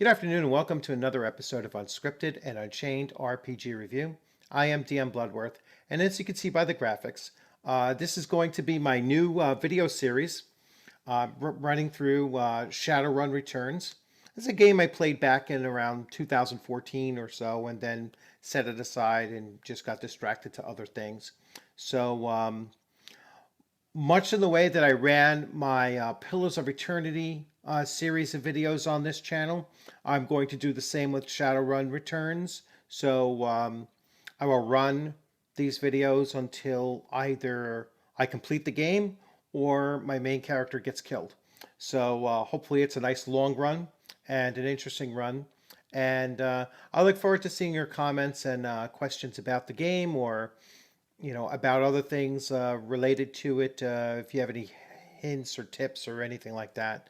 Good afternoon and welcome to another episode of Unscripted and Unchained RPG Review. I am DM Bloodworth, and as you can see by the graphics, this is going to be my new video series running through Shadowrun Returns. It's a game I played back in around 2014 or so and then set it aside and just got distracted to other things. So much in the way that I ran my Pillars of Eternity series of videos on this channel, I'm going to do the same with Shadowrun Returns. So I will run these videos until either I complete the game or my main character gets killed. So hopefully it's a nice long run and an interesting run. And I look forward to seeing your comments and questions about the game or about other things related to it. If you have any hints or tips or anything like that,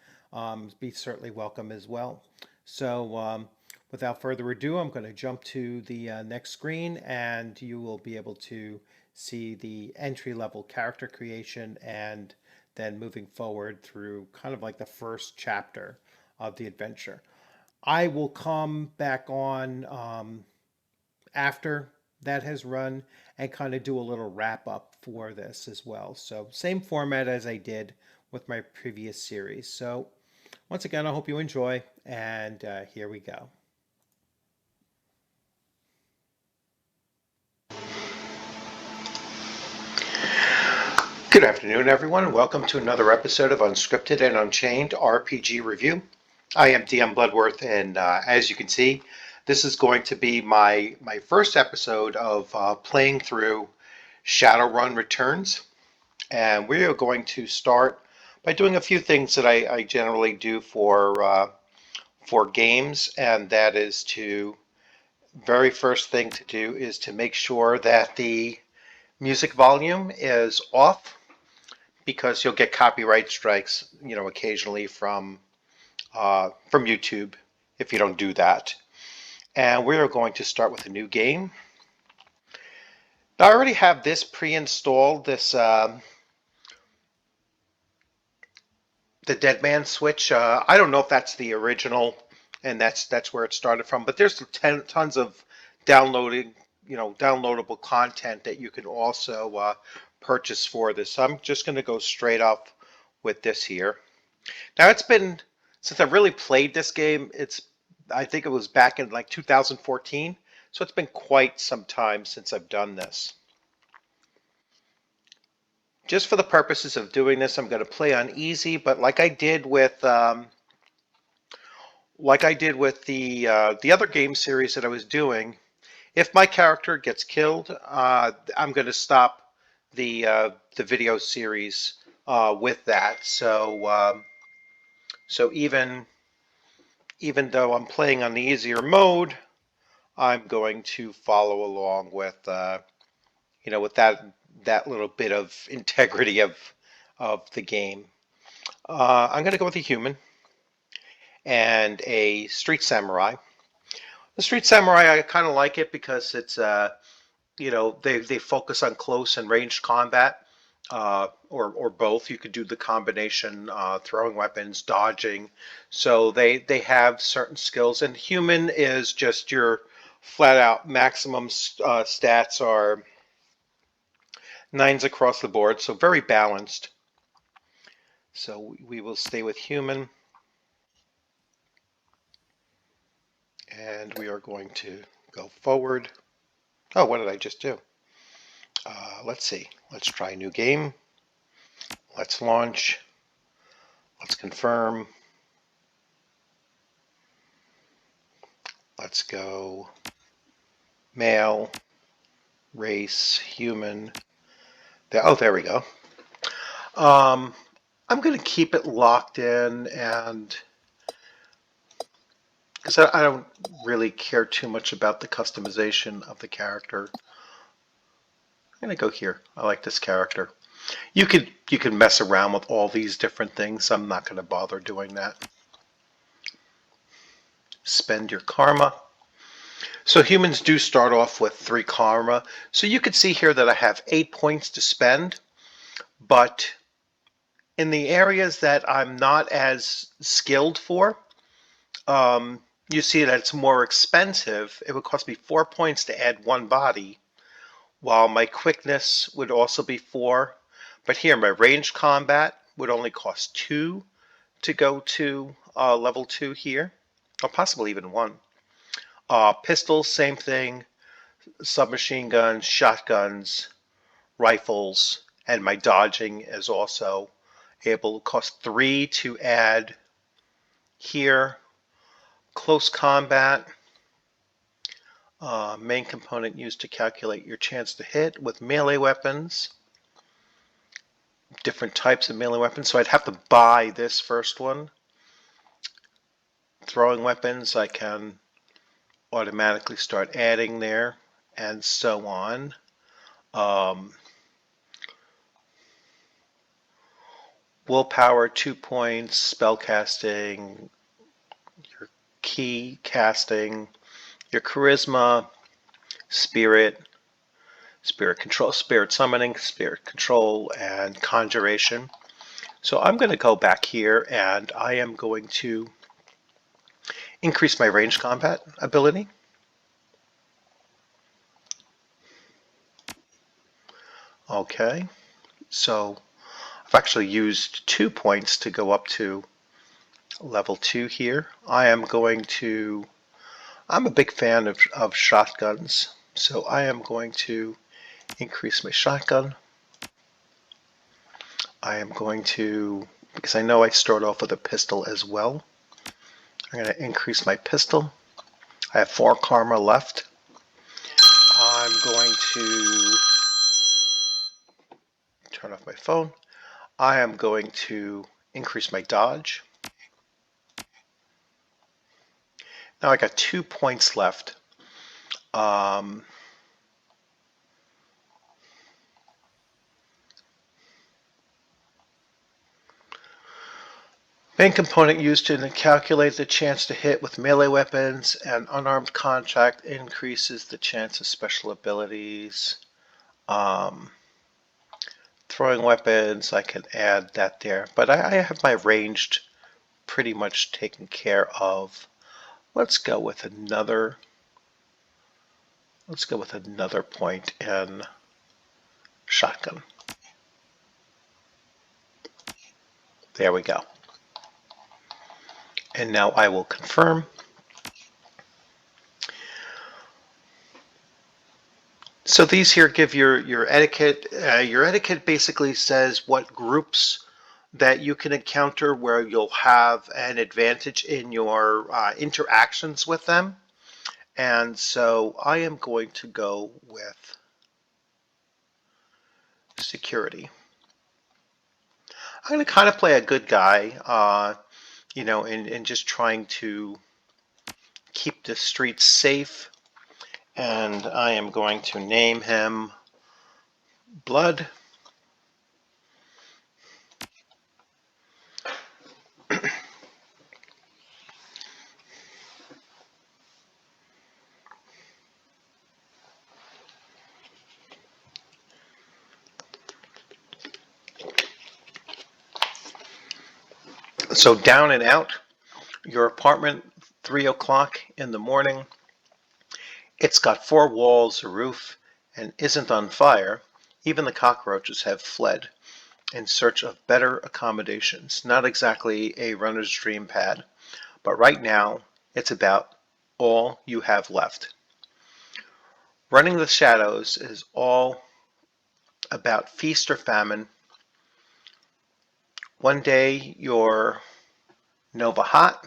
be certainly welcome as well. So without further ado, I'm going to jump to the next screen and you will be able to see the entry level character creation and then moving forward through kind of like the first chapter of the adventure. I will come back on after that has run and kind of do a little wrap up for this as well. So same format as I did with my previous series. So once again, I hope you enjoy, and here we go. Good afternoon, everyone, and welcome to another episode of Unscripted and Unchained RPG Review. I am DM Bloodworth, and as you can see, this is going to be my first episode of playing through Shadowrun Returns. And we are going to start by doing a few things that I generally do for games, and that is to, very first thing to do is to make sure that the music volume is off, because you'll get copyright strikes, occasionally from YouTube if you don't do that. And we are going to start with a new game. Now, I already have this pre-installed, the Dead Man Switch. I don't know if that's the original, and that's where it started from. But there's tons of downloadable content that you can also purchase for this. So I'm just going to go straight up with this here. Now, it's been since I've really played this game. I think it was back in like 2014, so it's been quite some time since I've done this. Just for the purposes of doing this, I'm going to play on easy, but like I did with the other game series that I was doing, if my character gets killed, I'm going to stop the video series with that. So even though I'm playing on the easier mode, I'm going to follow along with with that little bit of integrity of the game. I'm going to go with a human and a street samurai. The street samurai, I kind of like it because it's they focus on close and ranged combat, or both. You could do the combination, throwing weapons, dodging. So they have certain skills, and human is just your flat out maximum stats are 9s across the board, so very balanced. So we will stay with human, and we are going to go forward. Oh, what did I just do? Let's see. Let's try a new game. Let's launch. Let's confirm. Let's go male, race, human. There we go. I'm going to keep it locked in, and because I don't really care too much about the customization of the character. I'm going to go here. I like this character. You could mess around with all these different things. I'm not going to bother doing that. Spend your karma. So humans do start off with 3 karma. So you could see here that I have 8 points to spend, but in the areas that I'm not as skilled for, you see that it's more expensive. It would cost me 4 points to add one body, while my quickness would also be 4. But here, my ranged combat would only cost 2 to go to level 2 here, or possibly even 1. Pistols, same thing. Submachine guns, shotguns, rifles, and my dodging is also able to cost 3 to add here. Close combat, main component used to calculate your chance to hit with melee weapons. Different types of melee weapons, so I'd have to buy this first one. Throwing weapons, I can automatically start adding there, and so on. Willpower, 2 points, spellcasting, your key casting, your charisma, spirit, spirit control, spirit summoning, spirit control, and conjuration. So I'm going to go back here and I am going to increase my ranged combat ability. Okay, so I've actually used 2 points to go up to level 2 here. I'm a big fan of shotguns, so I am going to increase my shotgun. I am going to, because I know I start off with a pistol as well, I'm going to increase my pistol. I have 4 karma left. I'm going to turn off my phone. I am going to increase my dodge. Now I got 2 points left. Main component used to calculate the chance to hit with melee weapons and unarmed contact increases the chance of special abilities. Throwing weapons, I can add that there, but I have my ranged pretty much taken care of. Let's go with another point in shotgun. There we go. And now I will confirm. So these here give your etiquette. Your etiquette basically says what groups that you can encounter where you'll have an advantage in your interactions with them. And so I am going to go with security. I'm going to kind of play a good guy, in just trying to keep the streets safe. And I am going to name him Bludd. So down and out, your apartment, 3 o'clock in the morning. It's got 4 walls, a roof, and isn't on fire. Even the cockroaches have fled in search of better accommodations. Not exactly a runner's dream pad, but right now it's about all you have left. Running the shadows is all about feast or famine. One day you're Nova Hot,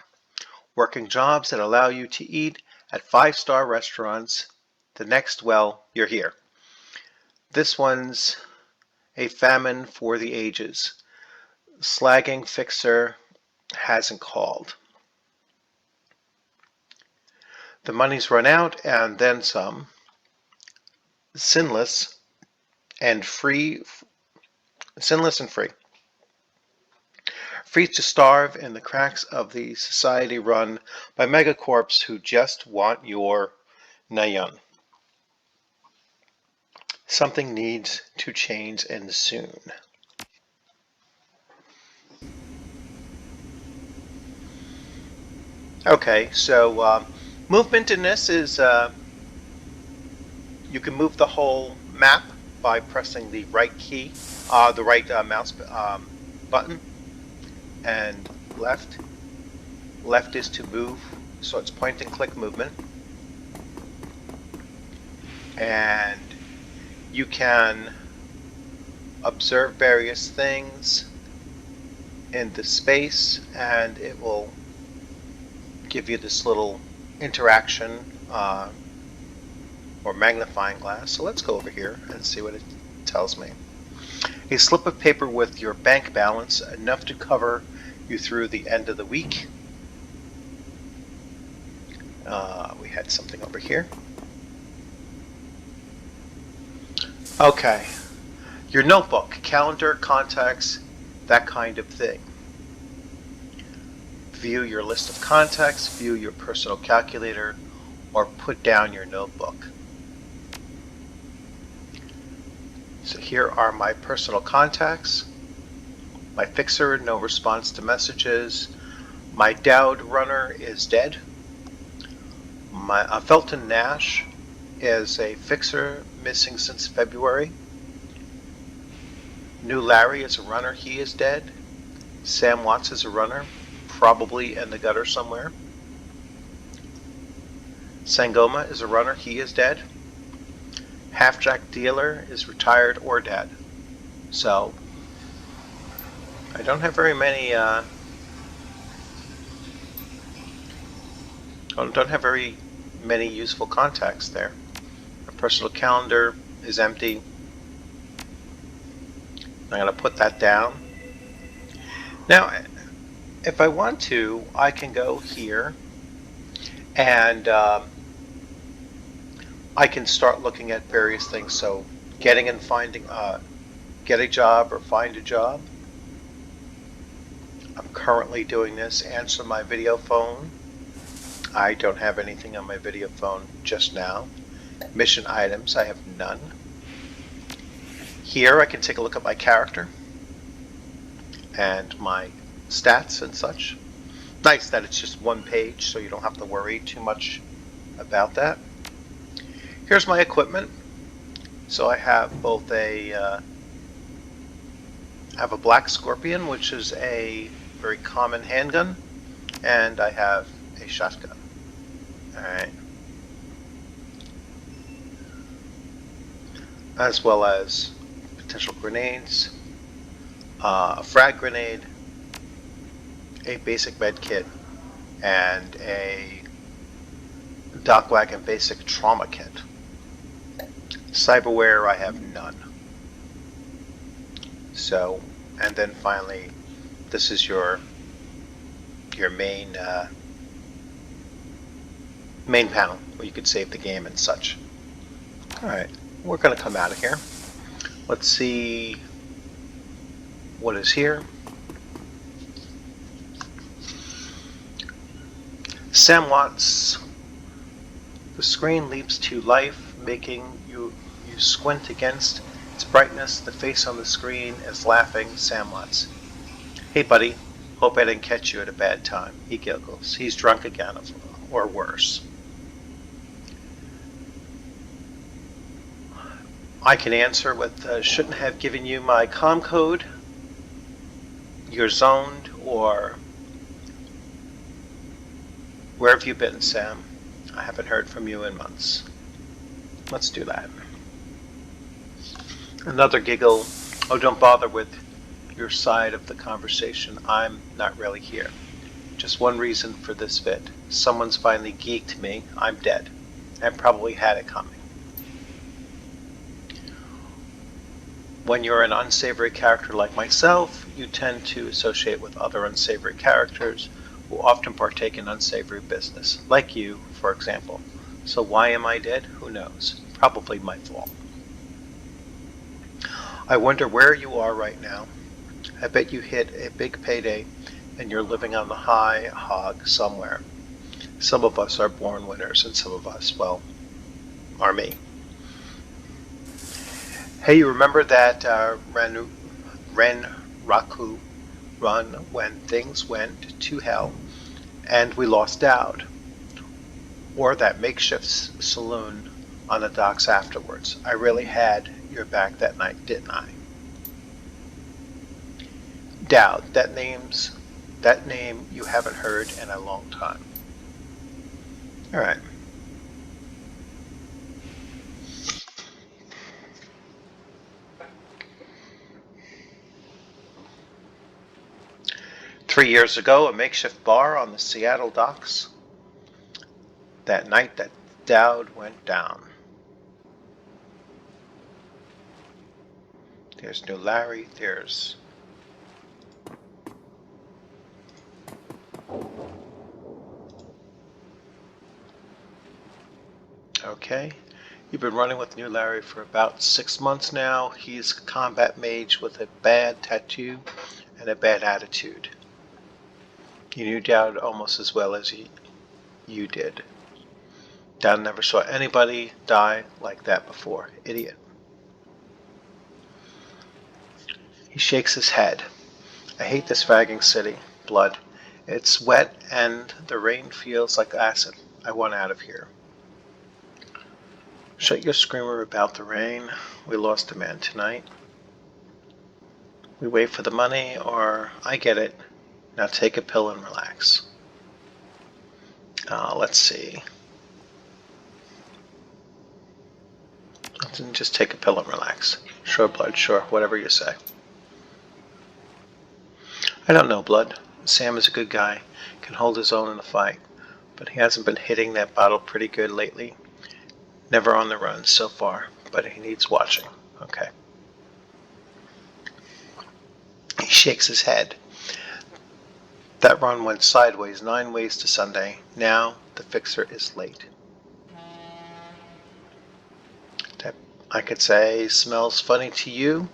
working jobs that allow you to eat at 5-star restaurants. The next, well, you're here. This one's a famine for the ages. Slagging fixer hasn't called. The money's run out and then some. Sinless and free. Sinless and free. Free to starve in the cracks of the society run by megacorps who just want your Nayan. Something needs to change and soon. Okay, so movement in this is you can move the whole map by pressing the right key, the right mouse button, and left. Left is to move, so it's point and click movement. And you can observe various things in the space, and it will give you this little interaction or magnifying glass. So let's go over here and see what it tells me. A slip of paper with your bank balance, enough to cover you through the end of the week. We had something over here. Okay, your notebook, calendar, contacts, that kind of thing. View your list of contacts, view your personal calculator, or put down your notebook. So here are my personal contacts. My fixer, no response to messages. My Dowd runner is dead. My Felton Nash is a fixer, missing since February. New Larry is a runner, he is dead. Sam Watts is a runner, probably in the gutter somewhere. Sangoma is a runner, he is dead. Half-Jack Dealer is retired or dead. So, I don't have very many, don't have very many useful contacts there. My personal calendar is empty. I'm going to put that down. Now, if I want to, I can go here and I can start looking at various things. So getting and finding, get a job or find a job. I'm currently doing this. Answer my video phone. I don't have anything on my video phone just now. Mission items, I have none. Here I can take a look at my character and my stats and such. Nice that it's just one page, so you don't have to worry too much about that. Here's my equipment. So I have both a Black Scorpion, which is a very common handgun, and I have a shotgun. Alright. As well as potential grenades, a frag grenade, a basic med kit, and a Doc Wagon basic trauma kit. Cyberware, I have none. So, and then finally, this is your main main panel where you could save the game and such. All right, we're going to come out of here. Let's see what is here. Sam Watts. The screen leaps to life, making you squint against its brightness. The face on the screen is laughing. Sam Watts. Hey buddy, hope I didn't catch you at a bad time. He giggles. He's drunk again, or worse. I can answer with, shouldn't have given you my comm code. You're zoned, or where have you been, Sam? I haven't heard from you in months. Let's do that. Another giggle. Oh, don't bother with your side of the conversation. I'm not really here. Just one reason for this vid. Someone's finally geeked me. I'm dead. I probably had it coming. When you're an unsavory character like myself, you tend to associate with other unsavory characters who often partake in unsavory business, like you, for example. So why am I dead? Who knows? Probably my fault. I wonder where you are right now. I bet you hit a big payday and you're living on the high hog somewhere. Some of us are born winners and some of us, well, are me. Hey, you remember that Ren Raku run when things went to hell And we lost Dowd, or that makeshift saloon on the docks afterwards. I really had your back that night, didn't I? Dowd, that name you haven't heard in a long time. All right. "3 years ago, a makeshift bar on the Seattle docks. That night that Dowd went down. There's no Larry, there's... Okay. You've been running with New Larry for about 6 months now. He's a combat mage with a bad tattoo and a bad attitude. You knew Dowd almost as well as you did. Dowd never saw anybody die like that before. Idiot." He shakes his head. "I hate this fagging city, Bludd. It's wet and the rain feels like acid. I want out of here." "Shut your screamer about the rain. We lost a man tonight. We wait for the money, or I get it. Now take a pill and relax." Let's see. Just take a pill and relax. "Sure, Bludd, sure, whatever you say." "I don't know, Bludd. Sam is a good guy, can hold his own in a fight, but he hasn't been hitting that bottle pretty good lately. Never on the run so far, but he needs watching." Okay. He shakes his head. "That run went sideways 9 ways to Sunday. Now the fixer is late." That, I could say, smells funny to you.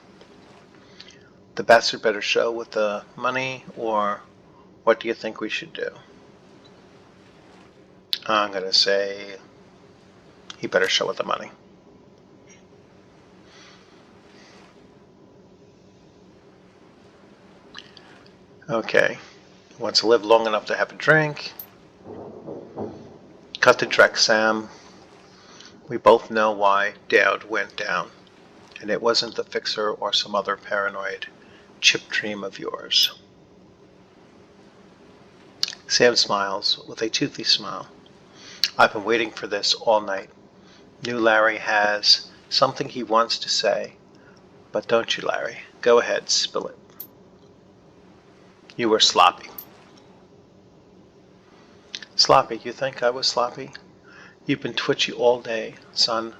The bastard better show with the money, or what do you think we should do? I'm going to say he better show with the money. Okay. He wants to live long enough to have a drink. Cut the trek, Sam. We both know why Dowd went down, and it wasn't the fixer or some other paranoid chip dream of yours. Sam smiles with a toothy smile. "I've been waiting for this all night. New Larry has something he wants to say, but don't you, Larry? Go ahead, spill it." "You were sloppy." "Sloppy? You think I was sloppy? You've been twitchy all day, son.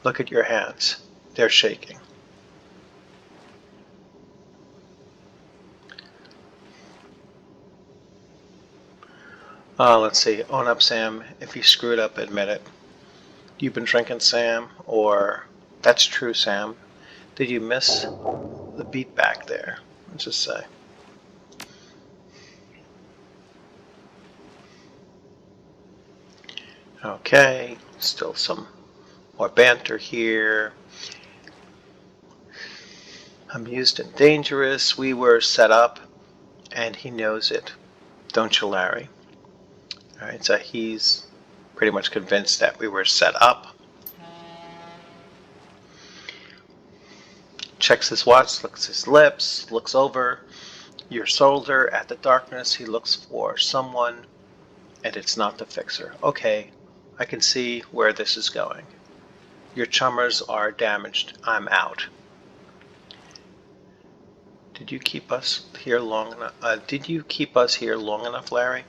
Look at your hands. They're shaking." Let's see. Own up, Sam. If you screwed up, admit it. You've been drinking, Sam, or... That's true, Sam. Did you miss the beat back there? Let's just say. Okay, still some more banter here. "Amused and dangerous. We were set up, and he knows it. Don't you, Larry?" All right, so he's pretty much convinced that we were set up. Checks his watch, looks his lips, looks over your shoulder at the darkness. He looks for someone, and it's not the fixer. Okay, I can see where this is going. Your chummers are damaged. I'm out. Did you keep us here long enough, Larry?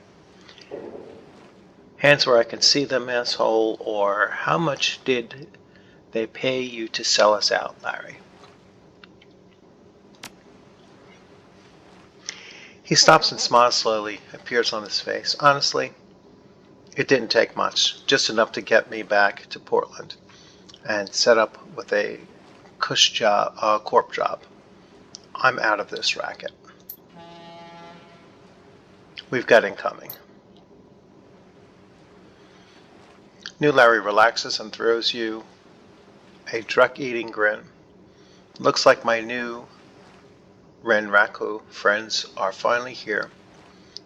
Hands where I can see them, asshole, or how much did they pay you to sell us out, Larry?" He stops and smiles slowly, appears on his face. "Honestly, it didn't take much, just enough to get me back to Portland and set up with a corp job. I'm out of this racket. We've got incoming." New Larry relaxes and throws you a drug-eating grin. "Looks like my new Renraku friends are finally here.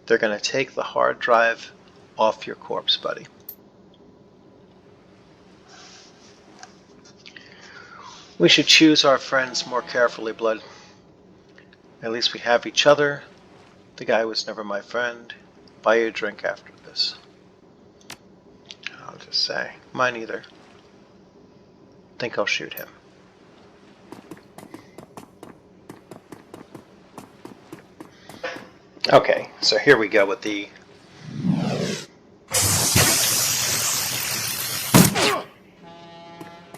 they're going to take the hard drive off your corpse, buddy. We should choose our friends more carefully, Bludd. At least we have each other. The guy was never my friend. Buy you a drink after this. I'll just say, mine either. Think I'll shoot him. Okay, so here we go with the...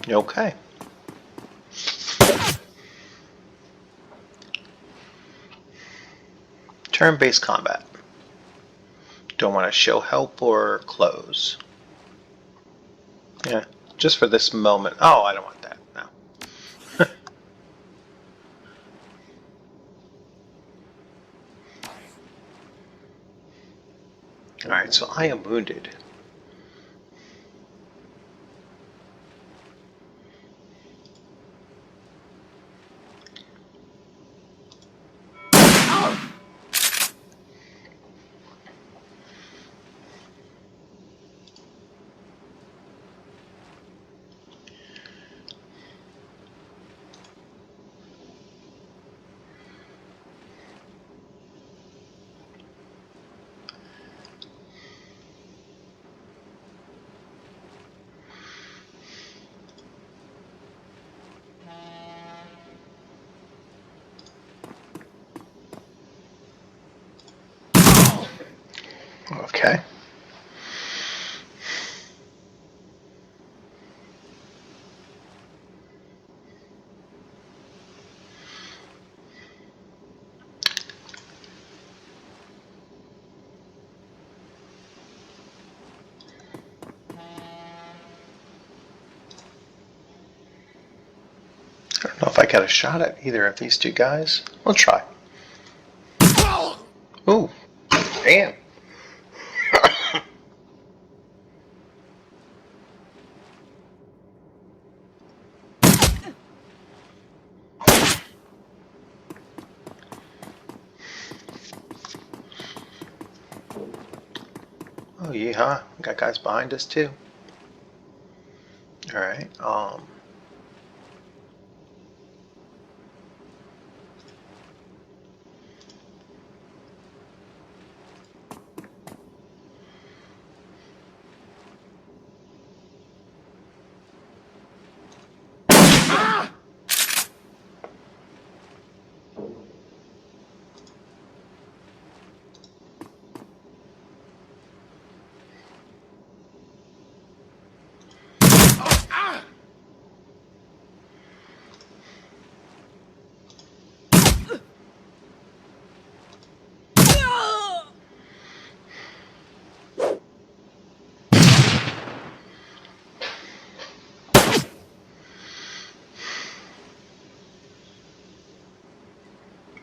Okay. Turn-based combat. Don't want to show help or close. Yeah, just for this moment. Oh, I don't want that. No. Alright, so I am wounded. Okay. I don't know if I got a shot at either of these two guys. We'll try. Ooh, damn. Oh, yeah, got guys behind us too. All right.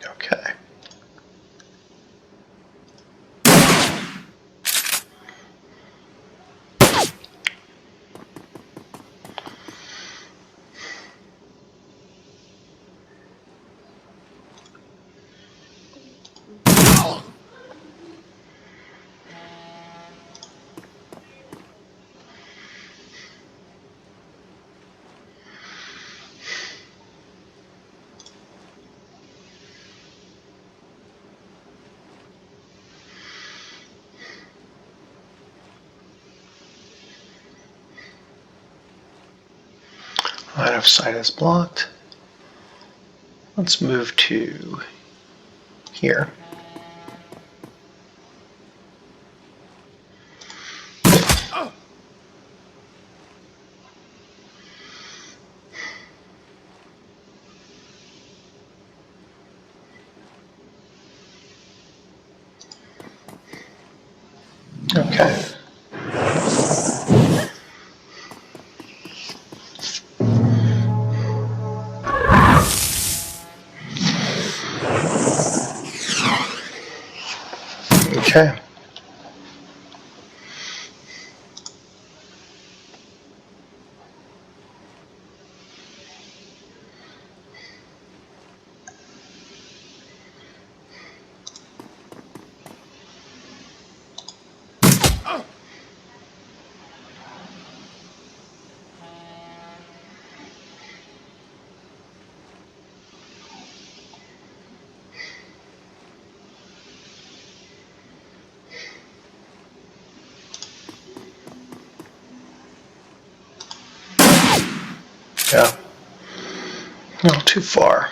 Okay. Line of sight is blocked. Let's move to here. Okay. Okay. Yeah. No, too far.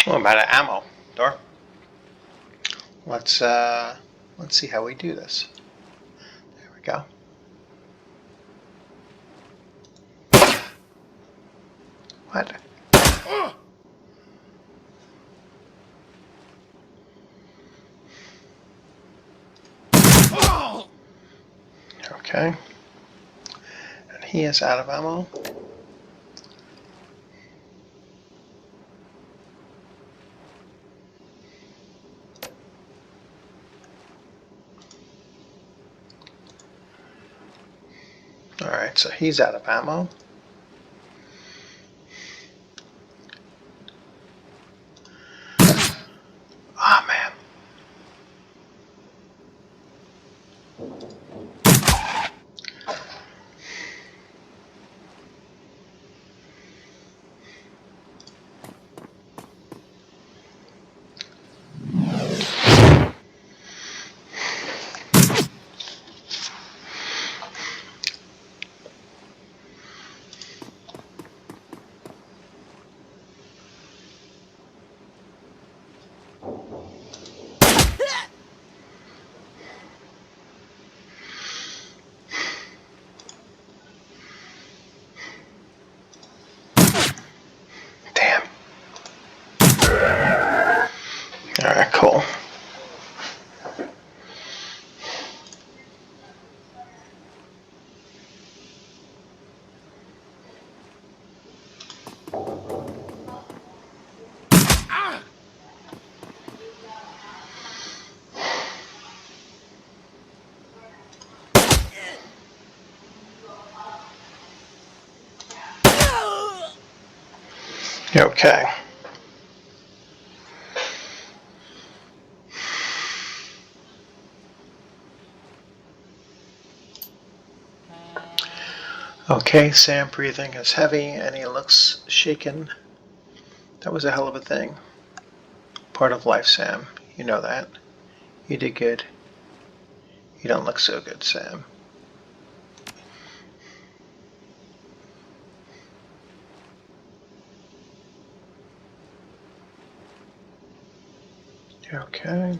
Oh, I'm out of ammo. Darn. Let's see how we do this. There we go. What? Okay. And he is out of ammo. Alright, so he's out of ammo. Ah, man. Damn. Alright, cool. Okay. Okay, Sam breathing is heavy and he looks shaken. That was a hell of a thing. Part of life, Sam. You know that. You did good. You don't look so good, Sam. Okay.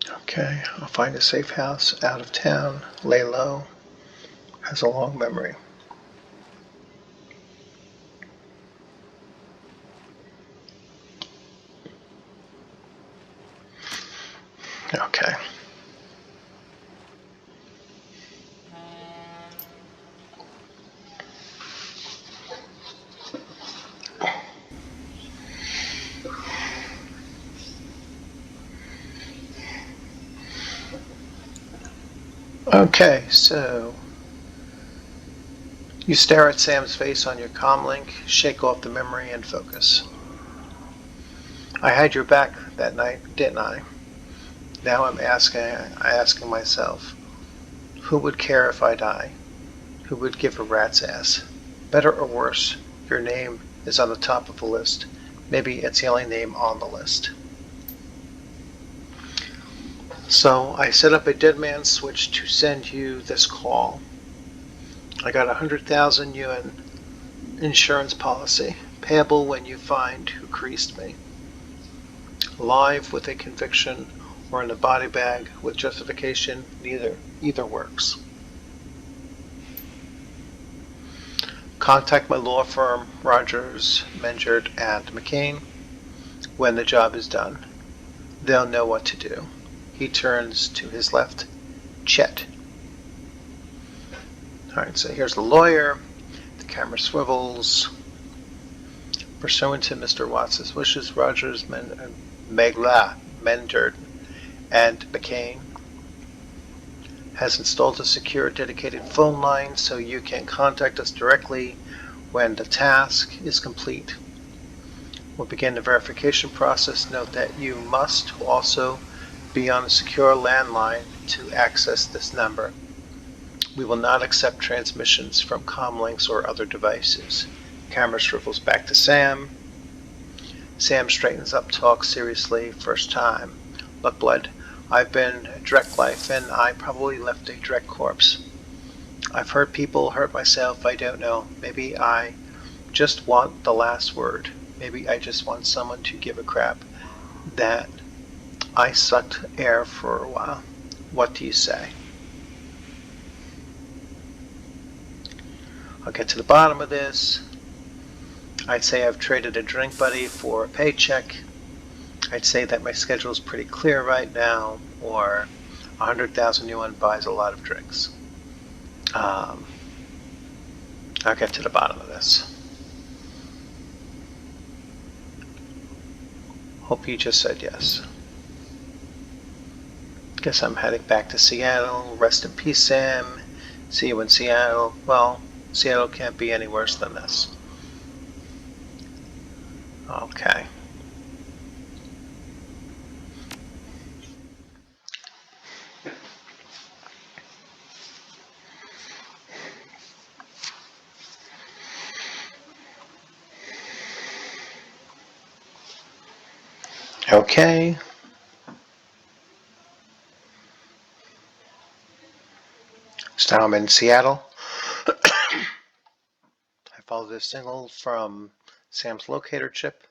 Okay, I'll find a safe house out of town, lay low, has a long memory. Okay. Okay, so you stare at Sam's face on your comlink, shake off the memory, and focus. I had your back that night, didn't I? Now I'm asking myself, who would care if I die? Who would give a rat's ass? Better or worse, your name is on the top of the list. Maybe it's the only name on the list. So I set up a dead man switch to send you this call. I got 100,000 yuan insurance policy, payable when you find who creased me. Live with a conviction or in a body bag with justification, either works. Contact my law firm, Rogers, Menjert, and McCain, when the job is done. They'll know what to do. He turns to his left. Chet. Alright, so here's the lawyer. The camera swivels. Pursuant to Mr. Watts's wishes, Rogers, Mentor, and McCain has installed a secure, dedicated phone line so you can contact us directly when the task is complete. We'll begin the verification process. Note that you must also be on a secure landline to access this number. We will not accept transmissions from comlinks or other devices. Camera shrivels back to Sam. Sam straightens up, talks seriously, first time. Look, Bludd, I've been Drek life, and I probably left a Drek corpse. I've hurt people, hurt myself, I don't know. Maybe I just want the last word. Maybe I just want someone to give a crap that I sucked air for a while. What do you say? I'll get to the bottom of this. I'd say I've traded a drink buddy for a paycheck. I'd say that my schedule is pretty clear right now, or 100,000 yuan buys a lot of drinks. I'll get to the bottom of this. Hope you just said yes. Guess I'm heading back to Seattle. Rest in peace, Sam. See you in Seattle. Well, Seattle can't be any worse than this. Okay. Okay. So now I'm in Seattle. I followed a signal from Sam's locator chip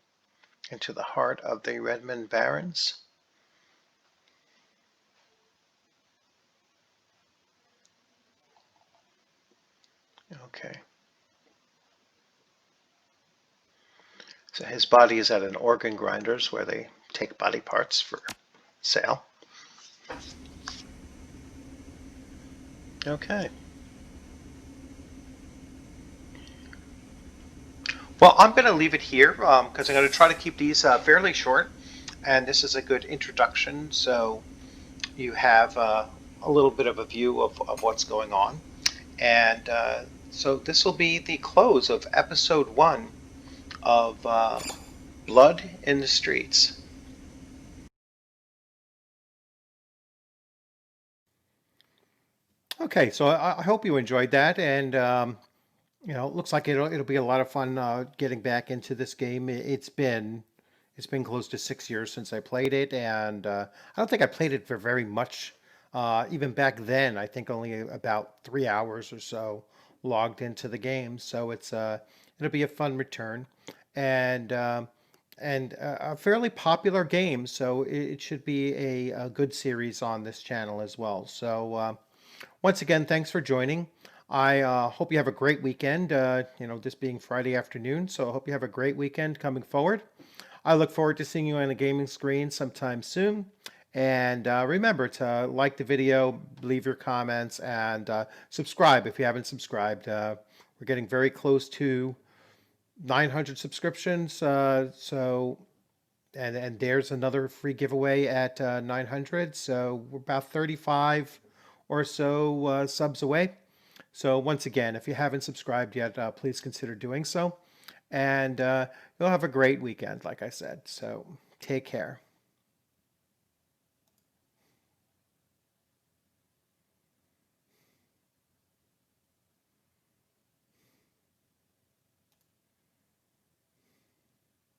into the heart of the Redmond Barrens. Okay. So his body is at an organ grinders where they take body parts for sale. Okay. Well, I'm going to leave it here because I'm going to try to keep these fairly short. And this is a good introduction, so you have a little bit of a view of what's going on. And so this will be the close of episode 1 of Bludd in the Streets. Okay, so I hope you enjoyed that, and it looks like it'll be a lot of fun getting back into this game. It's been close to 6 years since I played it, and I don't think I played it for very much. Even back then, I think only about 3 hours or so logged into the game. So it'll be a fun return, and a fairly popular game. So it should be a good series on this channel as well. So. Once again, thanks for joining. I hope you have a great weekend, this being Friday afternoon. So I hope you have a great weekend coming forward. I look forward to seeing you on the gaming screen sometime soon. And remember to like the video, leave your comments, and subscribe if you haven't subscribed. We're getting very close to 900 subscriptions. And there's another free giveaway at 900. So we're about 35 or so subs away. So once again, if you haven't subscribed yet, please consider doing so. And you'll have a great weekend, like I said. So take care.